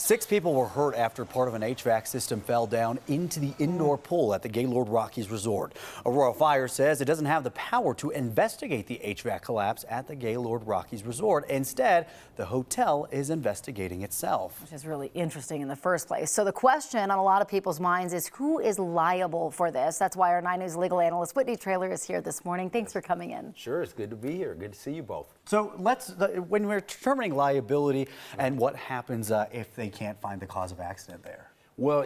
6 people were hurt after part of an HVAC system fell down into the indoor pool at the Gaylord Rockies resort. Aurora Fire says it doesn't have the power to investigate the HVAC collapse at the Gaylord Rockies resort. Instead, the hotel is investigating itself. Which is really interesting in the first place. So the question on a lot of people's minds is who is liable for this? That's why our 9 News legal analyst Whitney Traylor is here this morning. Thanks for coming in. Sure, it's good to be here. Good to see you both. So when we're determining liability and what happens if they can't find the cause of accident there. Well,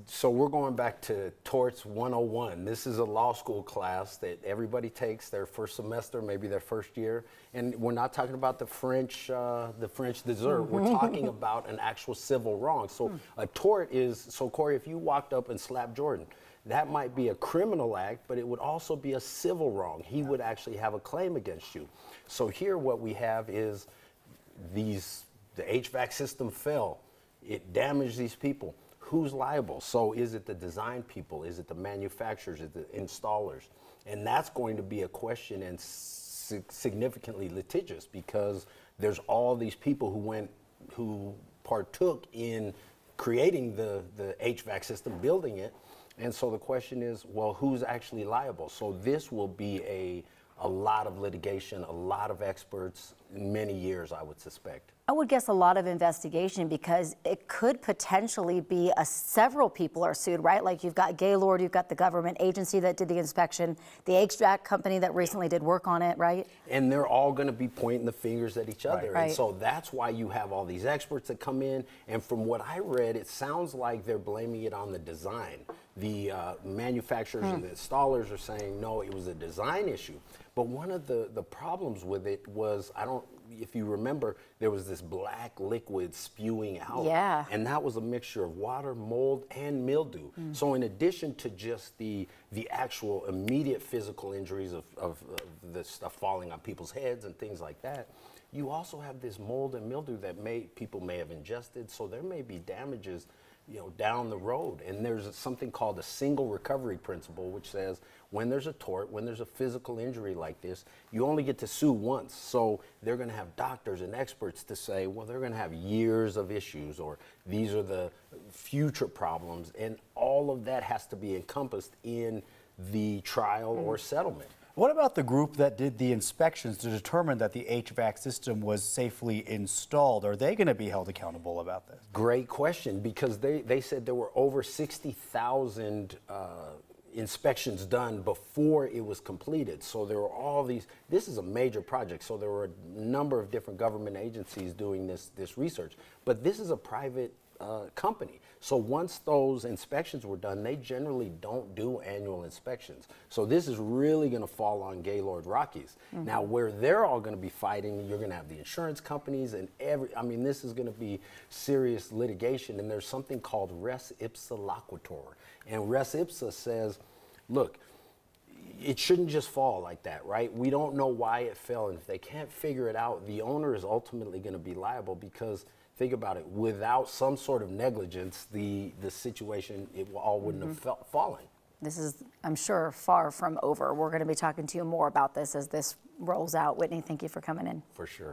so we're going back to Torts 101. This is a law school class that everybody takes their first semester, maybe their first year. And we're not talking about the French dessert. We're talking about an actual civil wrong. So a tort is, so Corey, if you walked up and slapped Jordan, that might be a criminal act, but it would also be a civil wrong. He would actually have a claim against you. So here what we have is the HVAC system fell. It damaged these people. Who's liable? So is it the design people? Is it the manufacturers? Is it the installers? And that's going to be a question and significantly litigious because there's all these people who partook in creating the HVAC system, building it. And so the question is, well, who's actually liable? So this will be a lot of litigation, a lot of experts, many years, I would suspect. I would guess a lot of investigation because it could potentially be several people are sued, right? Like you've got Gaylord, you've got the government agency that did the inspection, the HVAC company that recently did work on it, right? And they're all going to be pointing the fingers at each other. Right. And so that's why you have all these experts that come in. And from what I read, it sounds like they're blaming it on the design. The manufacturers and the installers are saying, no, it was a design issue. But one of the problems with it was, if you remember, there was this black liquid spewing out. Yeah. And that was a mixture of water, mold, and mildew. So in addition to just the actual immediate physical injuries of the stuff falling on people's heads and things like that, you also have this mold and mildew that people may have ingested. So there may be damages, down the road. And there's something called a single recovery principle, which says when there's a tort, when there's a physical injury like this, you only get to sue once. So they're going to have doctors and experts to say, well, they're going to have years of issues, or these are the future problems. And all of that has to be encompassed in the trial or settlement. What about the group that did the inspections to determine that the HVAC system was safely installed? Are they going to be held accountable about this? Great question, because they said there were over 60,000 inspections done before it was completed. So there were all these, this is a major project, so there were a number of different government agencies doing this research. But this is a private company. So once those inspections were done, they generally don't do annual inspections. So this is really going to fall on Gaylord Rockies. Now, where they're all going to be fighting, you're going to have the insurance companies and this is going to be serious litigation. And there's something called res ipsa loquitur. And res ipsa says, look, it shouldn't just fall like that, right? We don't know why it fell. And if they can't figure it out, the owner is ultimately going to be liable because think about it, without some sort of negligence, the situation, it all wouldn't have fallen. This is, I'm sure, far from over. We're going to be talking to you more about this as this rolls out. Whitney, thank you for coming in. For sure.